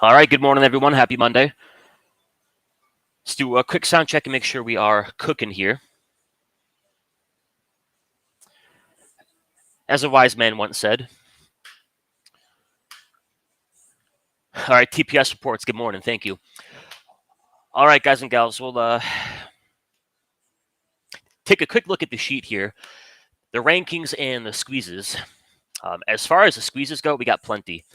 All right, good morning, everyone. Happy Monday. Let's do a quick sound check and make sure we are cooking here. As a wise man once said. All right, TPS reports. Good morning. Thank you. All right, guys and gals, we'll take a quick look at the sheet here. The rankings and the squeezes. As far as the squeezes go, we got plenty.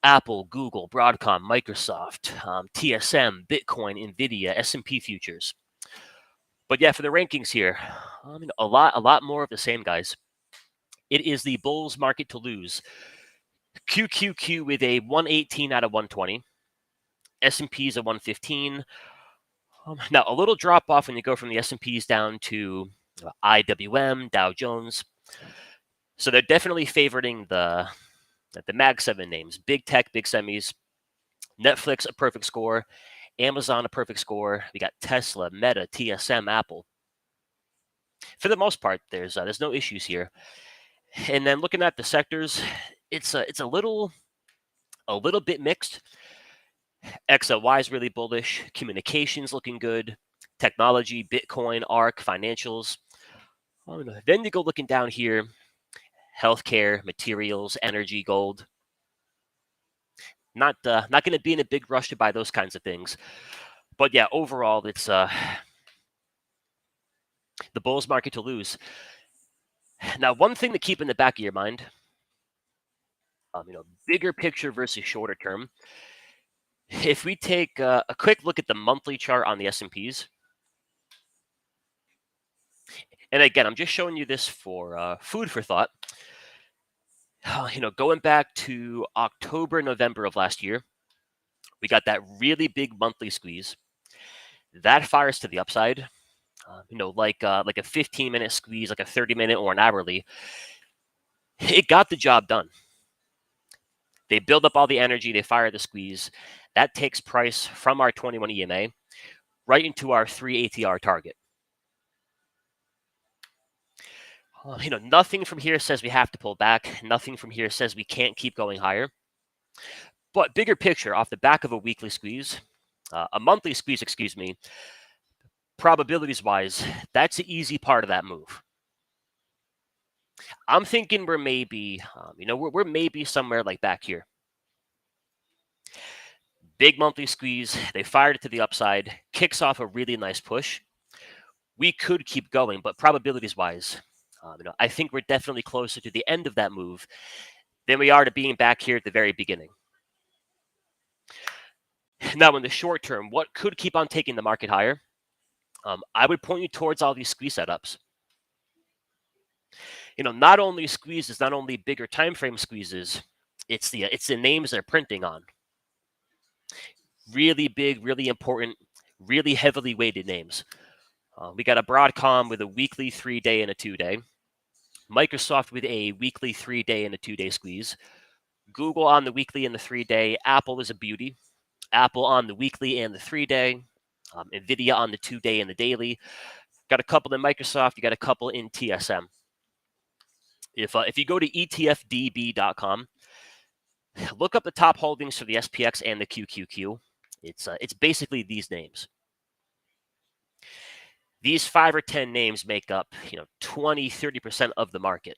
Apple, Google, Broadcom, Microsoft, TSM, Bitcoin, Nvidia, S&P futures. But yeah, for the rankings here, a lot more of the same, guys. It is the bulls market to lose. QQQ with a 118 out of 120. S&P's a 115. Now, a little drop off when you go from the S&P's down to IWM, Dow Jones. So they're definitely favoriting the Mag 7 names. Big tech, big semis. Netflix, a perfect score. Amazon, a perfect score. We got Tesla, Meta, TSM, Apple. For the most part, there's no issues here. And then looking at the sectors, it's a little bit mixed. XLY is really bullish. Communications looking good. Technology, Bitcoin, ARK, financials. Then you go looking down here. Healthcare, materials, energy, gold. Not going to be in a big rush to buy those kinds of things. But yeah, overall, it's the bulls market to lose. Now, one thing to keep in the back of your mind, bigger picture versus shorter term. If we take a quick look at the monthly chart on the S&Ps, and again, I'm just showing you this for food for thought. Going back to October, November of last year, we got that really big monthly squeeze. That fires to the upside. Like a 15-minute squeeze, like a 30-minute or an hourly. It got the job done. They build up all the energy. They fire the squeeze. That takes price from our 21 EMA right into our 3 ATR target. Nothing from here says we have to pull back. Nothing from here says we can't keep going higher. But bigger picture, off the back of a weekly squeeze, a monthly squeeze, probabilities-wise, that's the easy part of that move. I'm thinking we're maybe, we're maybe somewhere like back here. Big monthly squeeze, they fired it to the upside, kicks off a really nice push. We could keep going, but probabilities-wise, I think we're definitely closer to the end of that move than we are to being back here at the very beginning. Now, in the short term, what could keep on taking the market higher? I would point you towards all these squeeze setups. Not only squeezes, not only bigger time frame squeezes, it's the names they're printing on. Really big, really important, really heavily weighted names. We got a Broadcom with a weekly 3-day and a 2-day. Microsoft with a weekly 3-day and a 2-day squeeze. Google on the weekly and the 3-day. Apple is a beauty. Apple on the weekly and the 3-day. Nvidia on the 2-day and the daily. Got a couple in Microsoft. You got a couple in TSM. If you go to etfdb.com, look up the top holdings for the SPX and the QQQ. It's basically these names. These 5 or 10 names make up 20, 30% of the market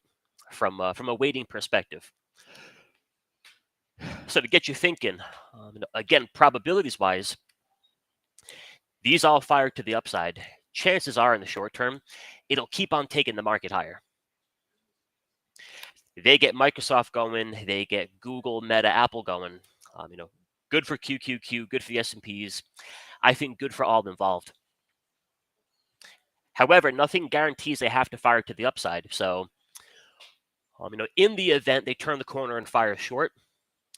from a weighting perspective. So to get you thinking, again, probabilities-wise, these all fire to the upside. Chances are in the short term, it'll keep on taking the market higher. They get Microsoft going, they get Google, Meta, Apple going. Good for QQQ, good for the S&Ps. I think good for all involved. However, nothing guarantees they have to fire to the upside. So, in the event they turn the corner and fire short,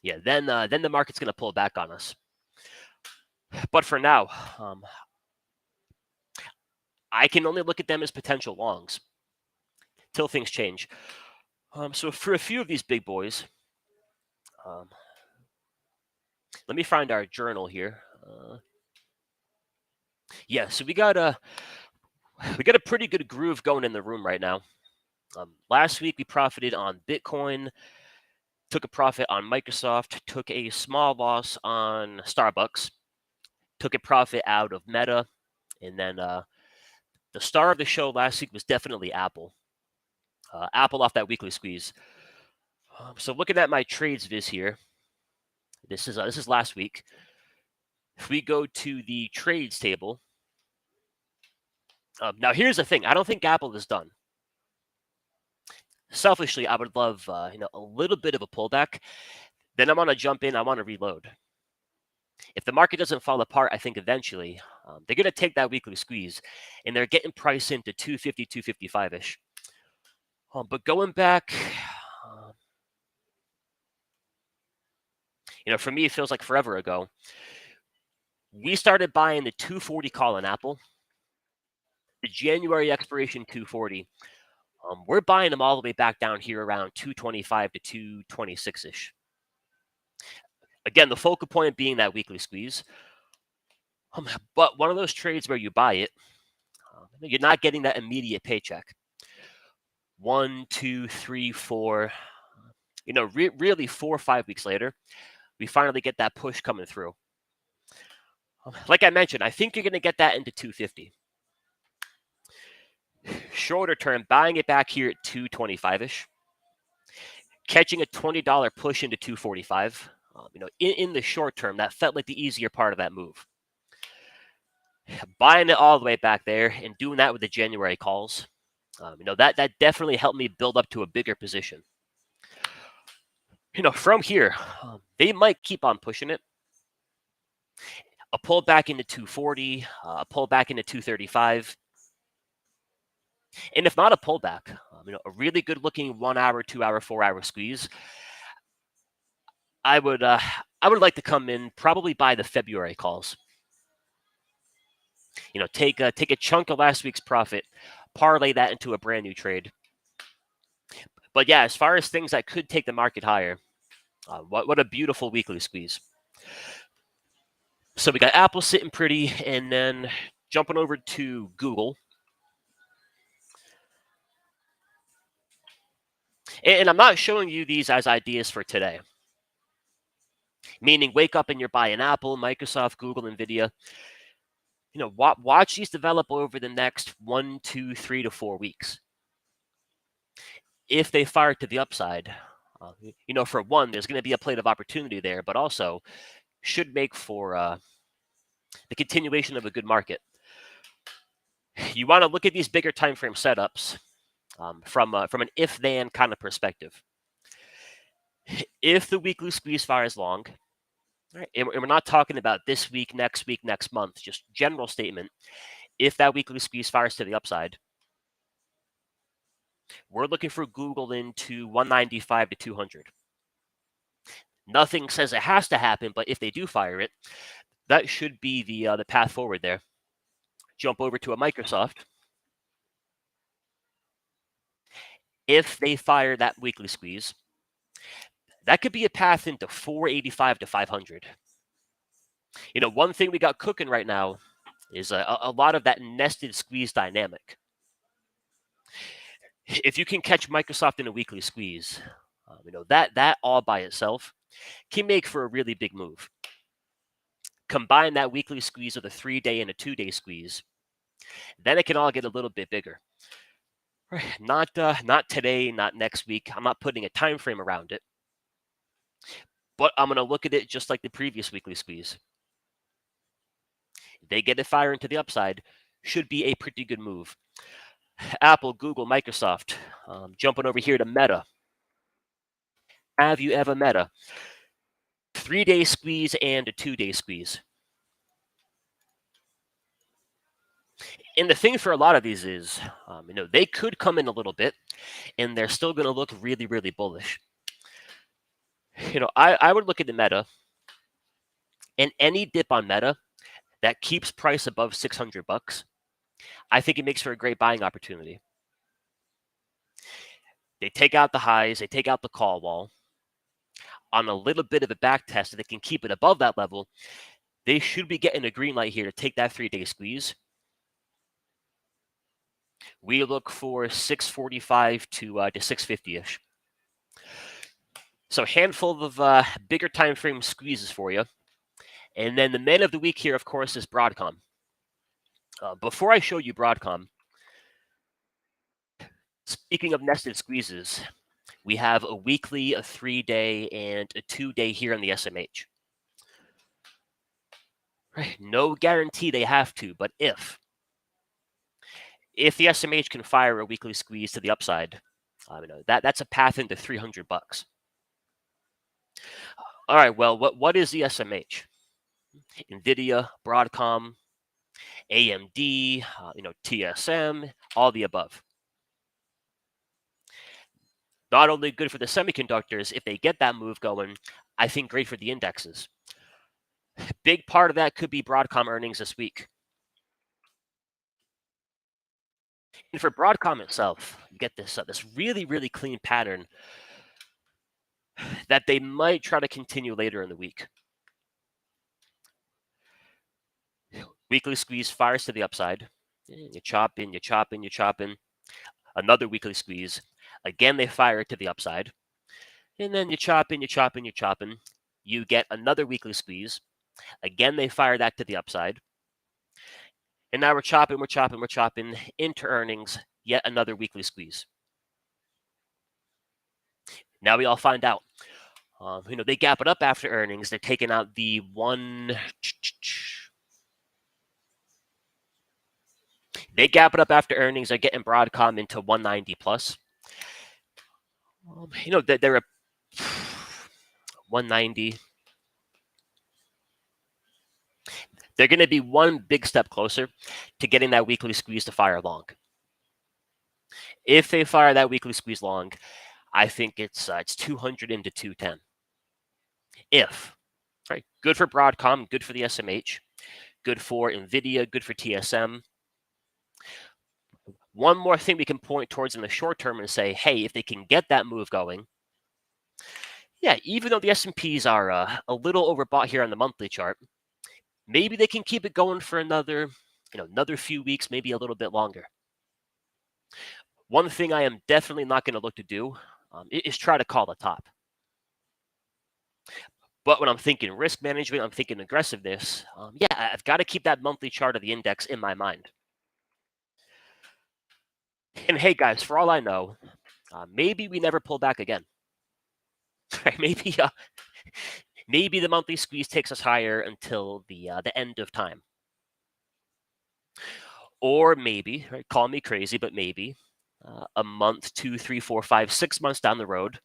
then the market's going to pull back on us. But for now, I can only look at them as potential longs till things change. So for a few of these big boys, let me find our journal here. So we got a pretty good groove going in the room right now. Last week we profited on Bitcoin, took a profit on Microsoft, took a small loss on Starbucks, took a profit out of Meta, and then the star of the show last week was definitely Apple. Apple off that weekly squeeze. So looking at my trades viz here, this is last week. If we go to the trades table, now here's the thing: I don't think Apple is done. Selfishly, I would love a little bit of a pullback. Then I want to jump in. I want to reload. If the market doesn't fall apart, I think eventually they're going to take that weekly squeeze, and they're getting priced into 250, 255-ish. But going back, for me, it feels like forever ago. We started buying the 240 call on Apple. The January expiration 240. We're buying them all the way back down here around 225 to 226-ish. Again, the focal point being that weekly squeeze. But one of those trades where you buy it, you're not getting that immediate paycheck. 1, 2, 3, 4. Really 4 or 5 weeks later, we finally get that push coming through. Like I mentioned, I think you're going to get that into 250. Shorter term, buying it back here at 225-ish. Catching a $20 push into 245. In the short term, that felt like the easier part of that move. Buying it all the way back there and doing that with the January calls, that definitely helped me build up to a bigger position. From here, they might keep on pushing it. A pull back into 240, a pull back into 235. And if not a pullback, a really good looking 1 hour, 2 hour, 4 hour squeeze, I would like to come in probably by the February calls. Take a chunk of last week's profit, parlay that into a brand new trade. But yeah, as far as things that could take the market higher, what a beautiful weekly squeeze. So we got Apple sitting pretty, and then jumping over to Google. And I'm not showing you these as ideas for today. Meaning wake up and you're buying Apple, Microsoft, Google, NVIDIA. Watch these develop over the next 1, 2, 3 to 4 weeks. If they fire to the upside, for one, there's going to be a plate of opportunity there, but also should make for the continuation of a good market. You want to look at these bigger time frame setups from an if-then kind of perspective. If the weekly squeeze fires long, right, and we're not talking about this week, next month, just general statement. If that weekly squeeze fires to the upside, we're looking for Google into 195 to 200. Nothing says it has to happen, but if they do fire it, that should be the path forward there. Jump over to a Microsoft. If they fire that weekly squeeze, that could be a path into 485 to 500. One thing we got cooking right now is a lot of that nested squeeze dynamic. If you can catch Microsoft in a weekly squeeze, that all by itself can make for a really big move. Combine that weekly squeeze with a 3-day and a 2-day squeeze, then it can all get a little bit bigger. Not today, not next week. I'm not putting a time frame around it, but I'm going to look at it just like the previous weekly squeeze. They get it firing to the upside, should be a pretty good move. Apple, Google, Microsoft. Jumping over here to Meta. Have you ever Meta? 3-day squeeze and a 2-day squeeze. And the thing for a lot of these is, they could come in a little bit, and they're still going to look really, really bullish. I would look at the Meta, and any dip on Meta that keeps price above $600, I think it makes for a great buying opportunity. They take out the highs, they take out the call wall. On a little bit of a back test, if they can keep it above that level, they should be getting a green light here to take that 3-day squeeze. We look for 645 to 650-ish. So, handful of bigger time frame squeezes for you. And then the man of the week here, of course, is Broadcom. Before I show you Broadcom, speaking of nested squeezes, we have a weekly, a 3-day, and a 2-day here in the SMH. Right. No guarantee they have to, but if the SMH can fire a weekly squeeze to the upside, that's a path into $300. All right. Well, what is the SMH? Nvidia, Broadcom, AMD, TSM, all the above. Not only good for the semiconductors, if they get that move going, I think great for the indexes. Big part of that could be Broadcom earnings this week. And for Broadcom itself, you get this really, really clean pattern that they might try to continue later in the week. Weekly squeeze fires to the upside. You chop in, you chop in, you chop in. Another weekly squeeze. Again, they fire it to the upside. And then you chop in, you chop in, you chop in. You get another weekly squeeze. Again, they fire that to the upside. And now we're chopping into earnings, yet another weekly squeeze. Now we all find out. They gap it up after earnings. They're taking out the one. They gap it up after earnings. They're getting Broadcom into 190 plus. They're a 190. They're going to be one big step closer to getting that weekly squeeze to fire long. If they fire that weekly squeeze long, I think it's 200 into 210. If, right, good for Broadcom, good for the SMH, good for Nvidia, good for TSM. One more thing we can point towards in the short term and say, hey, if they can get that move going, yeah, even though the S&Ps are a little overbought here on the monthly chart, maybe they can keep it going for another few weeks, maybe a little bit longer. One thing I am definitely not going to look to do is try to call the top. But when I'm thinking risk management, I'm thinking aggressiveness. I've got to keep that monthly chart of the index in my mind. And hey, guys, for all I know, maybe we never pull back again. Maybe the monthly squeeze takes us higher until the end of time. Or maybe, right, call me crazy, but maybe a month, 2, 3, 4, 5, 6 months down the road,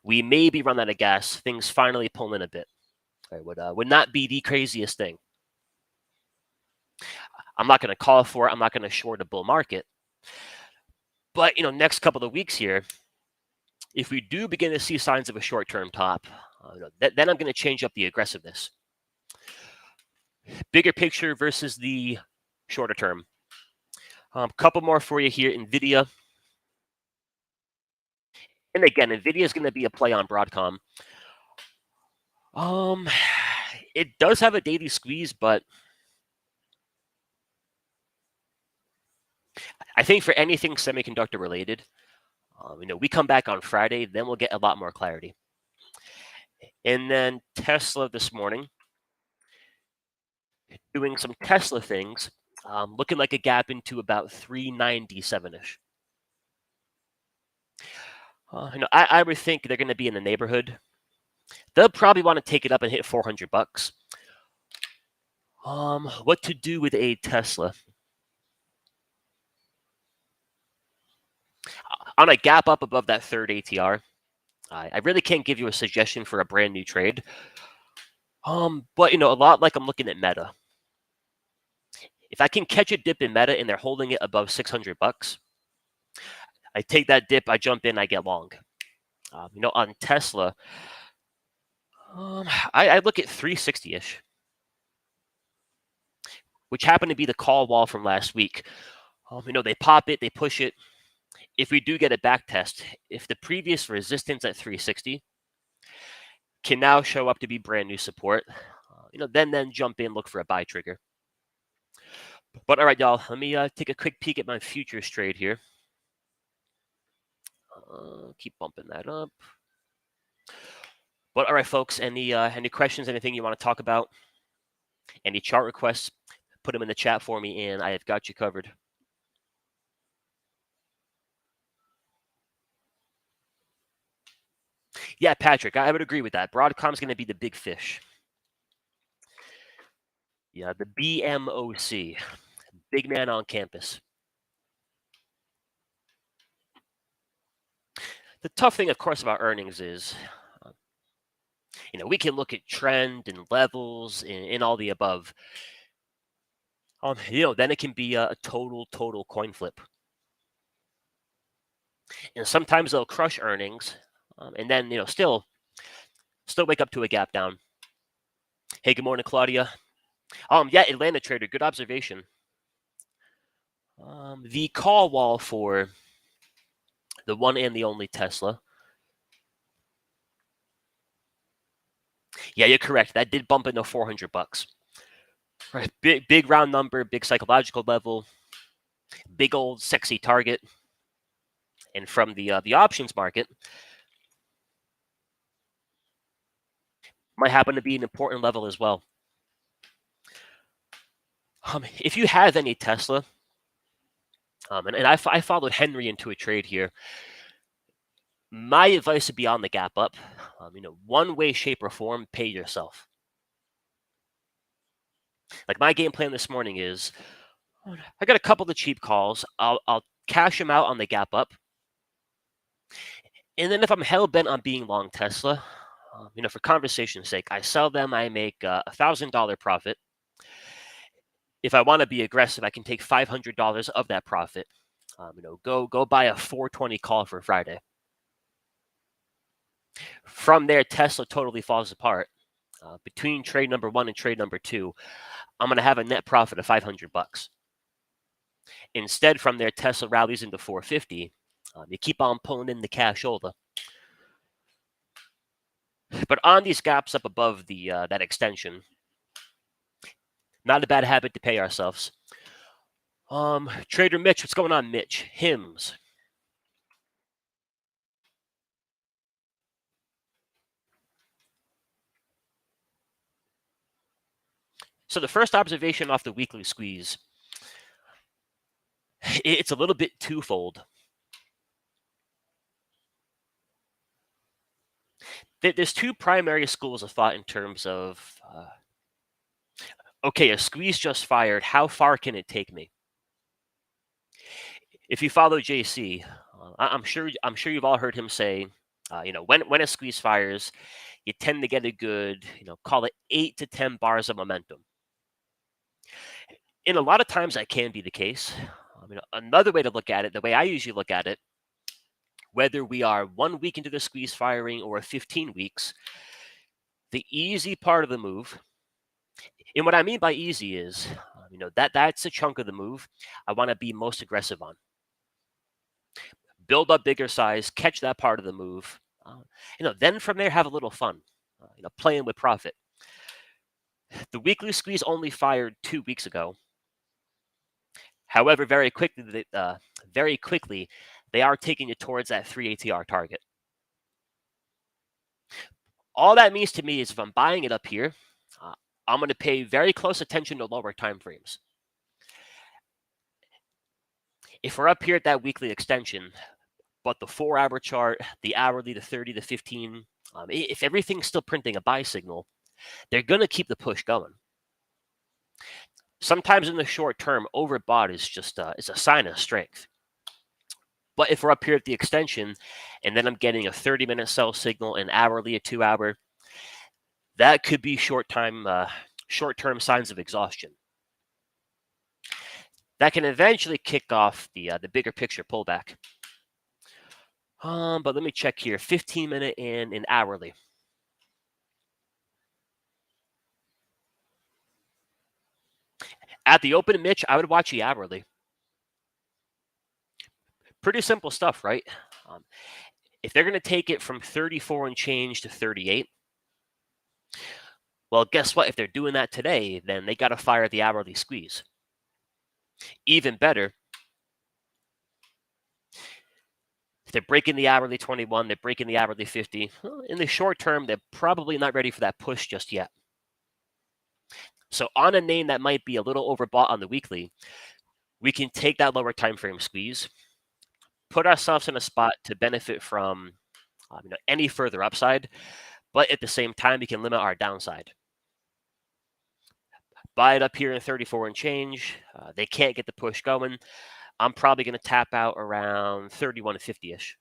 we maybe run out of gas. Things finally pull in a bit. Right, would not be the craziest thing. I'm not going to call for it. I'm not going to short a bull market. But next couple of weeks here, if we do begin to see signs of a short-term top, then I'm going to change up the aggressiveness. Bigger picture versus the shorter term. Couple more for you here. Nvidia. And again, Nvidia is going to be a play on Broadcom. It does have a daily squeeze, but I think for anything semiconductor related, we come back on Friday, then we'll get a lot more clarity. And then Tesla this morning, doing some Tesla things, looking like a gap into about 397-ish. I would think they're going to be in the neighborhood. They'll probably want to take it up and hit $400. What to do with a Tesla? On a gap up above that third ATR, I really can't give you a suggestion for a brand new trade. But a lot like I'm looking at Meta. If I can catch a dip in Meta and they're holding it above $600, I take that dip, I jump in, I get long. On Tesla, I look at 360-ish, which happened to be the call wall from last week. They pop it, they push it. If we do get a back test, if the previous resistance at 360 can now show up to be brand new support, then jump in, look for a buy trigger. But all right, y'all, let me take a quick peek at my futures trade here. Keep bumping that up. But all right, folks, any questions, anything you want to talk about, any chart requests, put them in the chat for me, and I have got you covered. Yeah, Patrick, I would agree with that. Broadcom's going to be the big fish. Yeah, the BMOC, big man on campus. The tough thing, of course, about earnings is, we can look at trend and levels and all the above. Then it can be a total coin flip. And sometimes they'll crush earnings, and then still wake up to a gap down. Hey, good morning, Claudia. Yeah, Atlanta trader, good observation. The call wall for the one and the only Tesla. Yeah, you're correct. That did bump into $400. Right, big round number, big psychological level, big old sexy target. And from the options market, might happen to be an important level as well. If you have any Tesla, and I followed Henry into a trade here, my advice would be on the gap up. One way, shape, or form, pay yourself. Like my game plan this morning is, I got a couple of cheap calls. I'll cash them out on the gap up, and then if I'm hell bent on being long Tesla, for conversation's sake, I sell them. I make $1,000 profit. If I want to be aggressive, I can take $500 of that profit. Go buy a 420 call for Friday. From there, Tesla totally falls apart. Between trade number 1 and trade number 2, I'm going to have a net profit of $500. Instead, from there, Tesla rallies into 450. You keep on pulling in the cashola. But on these gaps up above the that extension, not a bad habit to pay ourselves. Trader Mitch, what's going on, Mitch? Hymns. So the first observation off the weekly squeeze, it's a little bit twofold. There's two primary schools of thought in terms of, okay, a squeeze just fired. How far can it take me? If you follow JC, I'm sure you've all heard him say, when a squeeze fires, you tend to get a good, call it 8 to 10 bars of momentum. And a lot of times that can be the case. Another way to look at it, the way I usually look at it, whether we are 1 week into the squeeze firing or 15 weeks, the easy part of the move, and what I mean by easy is, that's a chunk of the move I want to be most aggressive on. Build up bigger size, catch that part of the move. Then from there, have a little fun, playing with profit. The weekly squeeze only fired 2 weeks ago. However, very quickly, they are taking it towards that 3 ATR target. All that means to me is if I'm buying it up here, I'm going to pay very close attention to lower time frames. If we're up here at that weekly extension, but the 4-hour chart, the hourly, the 30, the 15, if everything's still printing a buy signal, they're going to keep the push going. Sometimes in the short term, overbought is just is a sign of strength. But if we're up here at the extension, and then I'm getting a 30-minute sell signal, an hourly, a 2-hour, that could be short-term signs of exhaustion. That can eventually kick off the bigger picture pullback. But let me check here: 15-minute and an hourly. At the open, Mitch, I would watch the hourly. Pretty simple stuff, right? If they're going to take it from 34 and change to 38, well, guess what? If they're doing that today, then they got to fire the hourly squeeze. Even better, They're breaking the hourly 21. They're breaking the hourly 50. Well, in the short term, they're probably not ready for that push just yet. So on a name that might be a little overbought on the weekly, we can take that lower time frame squeeze, put ourselves in a spot to benefit from any further upside, but at the same time, we can limit our downside. Buy it up here in 34 and change. They can't get the push going. I'm probably going to tap out around 31.50-ish.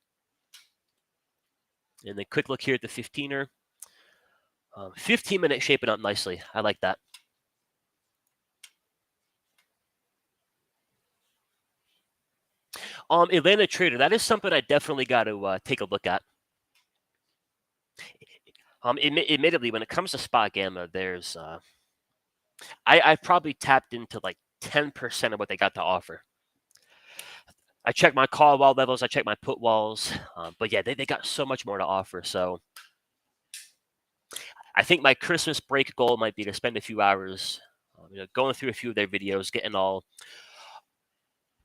And then quick look here at the 15er. 15-minute shaping up nicely. I like that. Atlanta Trader, that is something I definitely got to take a look at. Admittedly, when it comes to spot gamma, there's I've probably tapped into like 10% of what they got to offer. I check my call wall levels, I check my put walls, but yeah, they got so much more to offer. So I think my Christmas break goal might be to spend a few hours, going through a few of their videos, getting all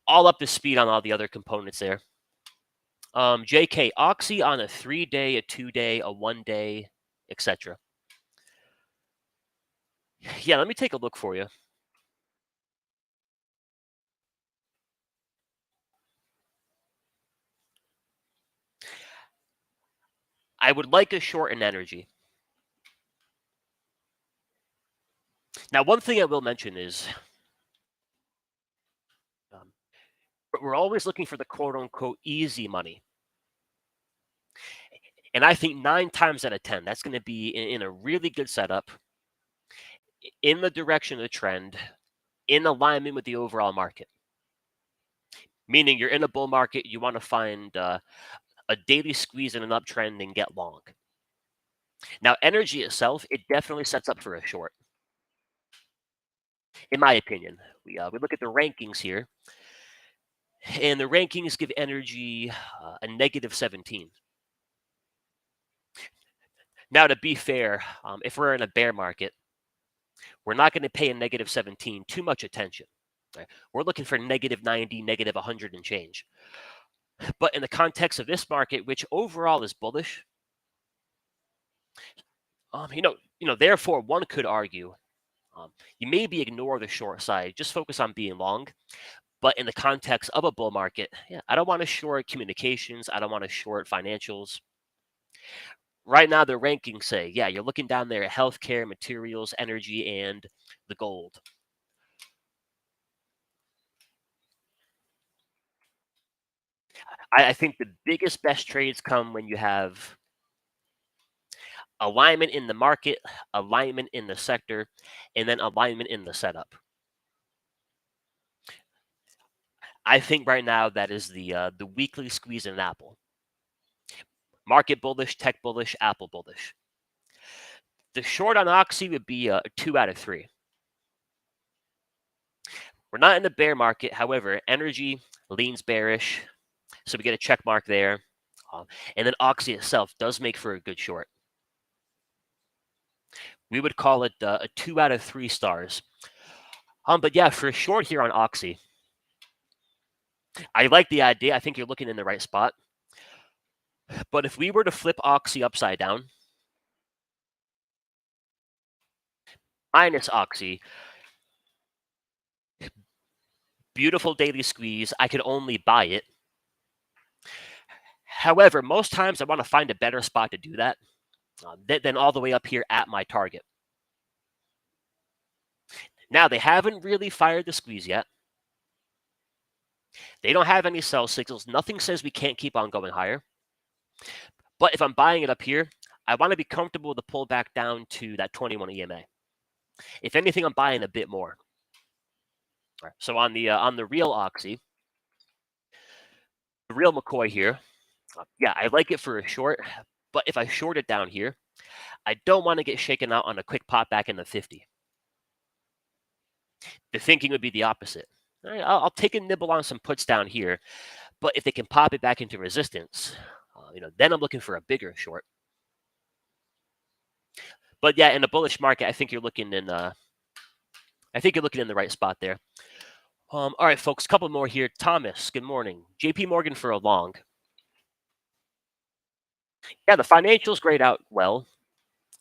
up to speed on all the other components there. JK, Oxy on a 3-day, a 2-day, a 1-day, etc. Yeah, let me take a look for you. I would like a short in energy. Now, one thing I will mention is we're always looking for the quote-unquote easy money. And I think 9 times out of 10, that's going to be in a really good setup, in the direction of the trend, in alignment with the overall market. Meaning you're in a bull market, you want to find a daily squeeze in an uptrend and get long. Now, energy itself, it definitely sets up for a short, in my opinion. We look at the rankings here, and the rankings give energy a negative 17. Now, to be fair, if we're in a bear market, we're not going to pay a negative 17 too much attention. Right? We're looking for negative 90, negative 100 and change. But in the context of this market, which overall is bullish, therefore one could argue you maybe ignore the short side, just focus on being long. But in the context of a bull market, yeah, I don't want to short communications. I don't want to short financials. Right now, the rankings say, yeah, you're looking down there at healthcare, materials, energy, and the gold. I think the biggest, best trades come when you have alignment in the market, alignment in the sector, and then alignment in the setup. I think right now that is the weekly squeeze in an apple. Market bullish, tech bullish, Apple bullish. The short on Oxy would be a 2 out of 3. We're not in the bear market. However, energy leans bearish, so we get a check mark there. And then Oxy itself does make for a good short. We would call it a 2 out of 3 stars. But yeah, for a short here on Oxy, I like the idea. I think you're looking in the right spot. But if we were to flip Oxy upside down, minus Oxy, beautiful daily squeeze, I could only buy it. However, most times I want to find a better spot to do that than all the way up here at my target. Now, they haven't really fired the squeeze yet. They don't have any sell signals. Nothing says we can't keep on going higher. But if I'm buying it up here, I want to be comfortable with the pull back down to that 21 EMA. If anything, I'm buying a bit more. Right. So on the real Oxy, the real McCoy here, yeah, I like it for a short. But if I short it down here, I don't want to get shaken out on a quick pop back in the 50. The thinking would be the opposite. All right, I'll take a nibble on some puts down here, but if they can pop it back into resistance, then I'm looking for a bigger short. But yeah, in a bullish market, I think you're looking in. I think you're looking in the right spot there. All right, folks, a couple more here. Thomas, good morning. JP Morgan for a long. Yeah, the financials grayed out well.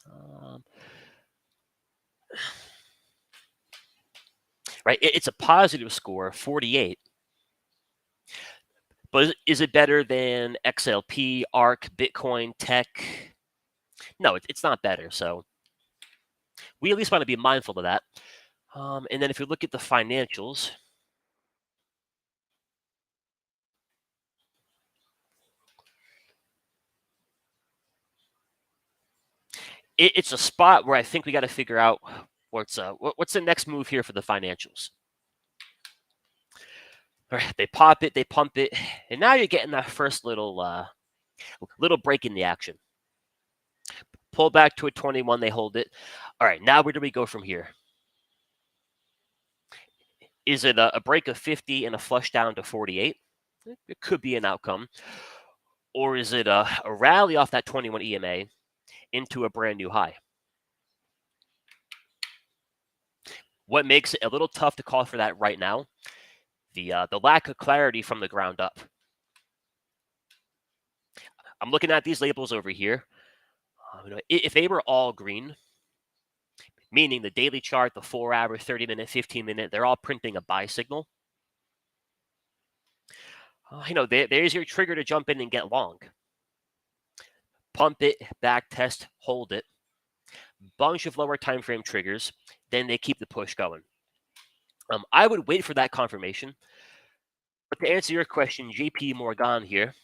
Um, right, it's a positive score, 48. But is it better than XLP, ARC, Bitcoin, Tech? No, it's not better. So we at least want to be mindful of that. And then if you look at the financials, it's a spot where I think we got to figure out what's the next move here for the financials. All right, they pop it, they pump it, and now you're getting that first little break in the action. Pull back to a 21, they hold it. All right, now where do we go from here? Is it a break of 50 and a flush down to 48? It could be an outcome. Or is it a rally off that 21 EMA into a brand new high? What makes it a little tough to call for that right now? The lack of clarity from the ground up. I'm looking at these labels over here. If they were all green, meaning the daily chart, the 4-hour, 30-minute, 15-minute, they're all printing a buy signal. There's your trigger to jump in and get long. Pump it, back test, hold it. Bunch of lower time frame triggers. Then they keep the push going. I would wait for that confirmation. But to answer your question, JP Morgan here,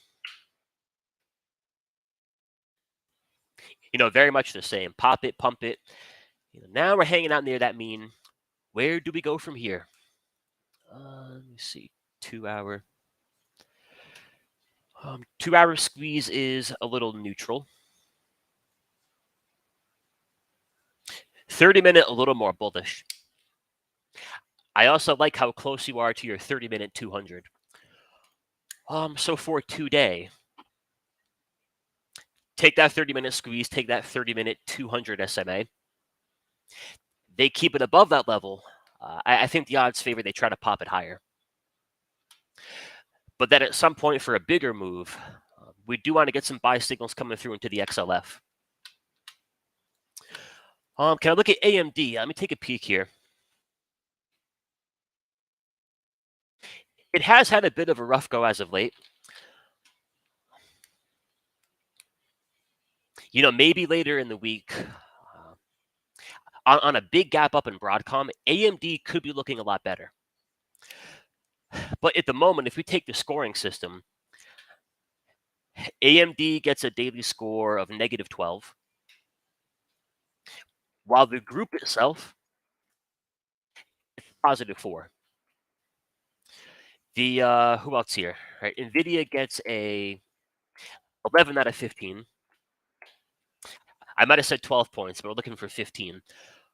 very much the same. Pop it, pump it. Now we're hanging out near that mean. Where do we go from here? Let me see. 2-hour. 2-hour squeeze is a little neutral. 30-minute, a little more bullish. I also like how close you are to your 30-minute 200. So for today, take that 30-minute squeeze, take that 30-minute 200 SMA. They keep it above that level. I think the odds favor they try to pop it higher. But then at some point for a bigger move, we do want to get some buy signals coming through into the XLF. Can I look at AMD? Let me take a peek here. It has had a bit of a rough go as of late. Maybe later in the week, on a big gap up in Broadcom, AMD could be looking a lot better. But at the moment, if we take the scoring system, AMD gets a daily score of -12, while the group itself is +4. The who else here? Right, NVIDIA gets a 11 out of 15. I might have said 12 points, but we're looking for 15.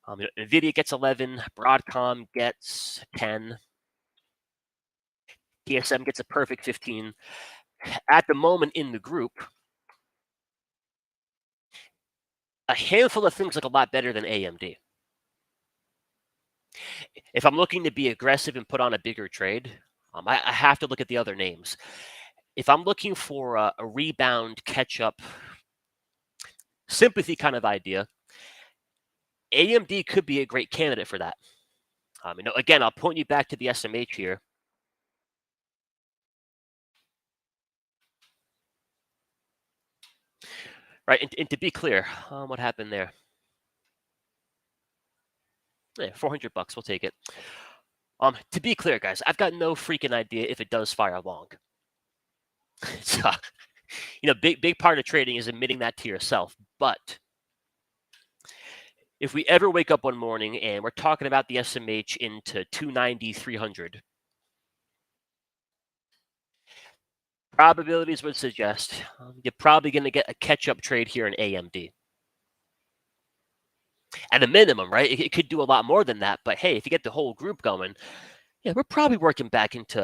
NVIDIA gets 11. Broadcom gets 10. TSM gets a perfect 15. At the moment in the group, a handful of things look a lot better than AMD. If I'm looking to be aggressive and put on a bigger trade, I have to look at the other names. If I'm looking for a rebound, catch-up, sympathy kind of idea, AMD could be a great candidate for that. Again, I'll point you back to the SMH here. Right, and to be clear, what happened there? Yeah, $400, we'll take it. To be clear, guys, I've got no freaking idea if it does fire long. So, big part of trading is admitting that to yourself. But if we ever wake up one morning and we're talking about the SMH into 290, 300, probabilities would suggest you're probably going to get a catch-up trade here in AMD. At a minimum, right? It could do a lot more than that. But hey, if you get the whole group going, yeah, we're probably working back into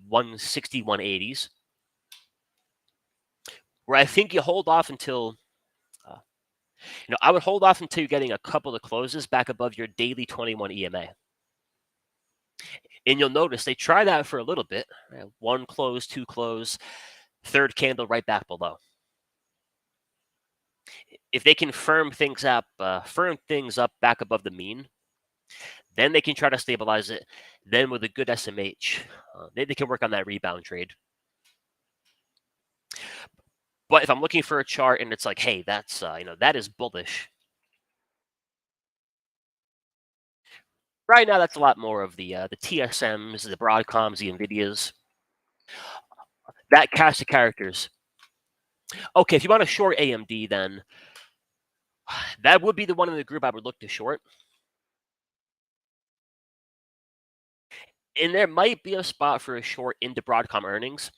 160, 180s. Where I think you hold off until I would hold off until you're getting a couple of closes back above your daily 21 EMA. And you'll notice they try that for a little bit. Right? One close, two close, third candle right back below. If they can firm things up back above the mean, then they can try to stabilize it. Then with a good SMH, they can work on that rebound trade. But if I'm looking for a chart and it's like, hey, that's that is bullish. Right now, that's a lot more of the TSMs, the Broadcoms, the Nvidias. That cast of characters. Okay, if you want to short AMD, then that would be the one in the group I would look to short. And there might be a spot for a short into Broadcom earnings.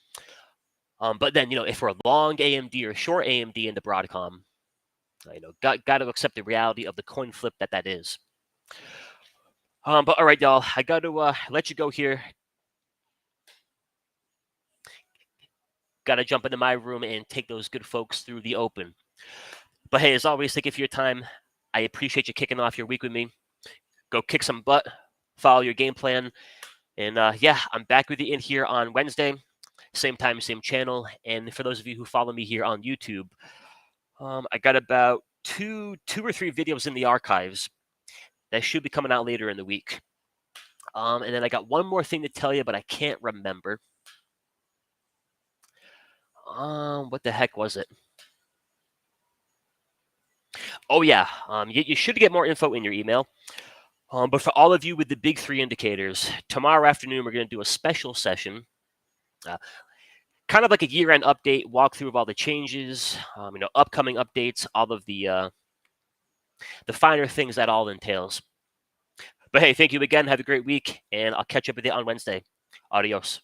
But then, if we're long AMD or short AMD into Broadcom, got to accept the reality of the coin flip that is. But all right, y'all, I got to let you go here. Got to jump into my room and take those good folks through the open. But hey, as always, thank you for your time. I appreciate you kicking off your week with me. Go kick some butt, follow your game plan. And yeah, I'm back with you in here on Wednesday, same time, same channel. And for those of you who follow me here on YouTube, I got about two or three videos in the archives that should be coming out later in the week. And then I got one more thing to tell you, but I can't remember. What the heck was it? Oh yeah, you should get more info in your email. But for all of you with the big three indicators, tomorrow afternoon we're going to do a special session, kind of like a year-end update, walkthrough of all the changes, upcoming updates, all of the finer things that all entails. But hey, thank you again. Have a great week, and I'll catch up with you on Wednesday. Adios.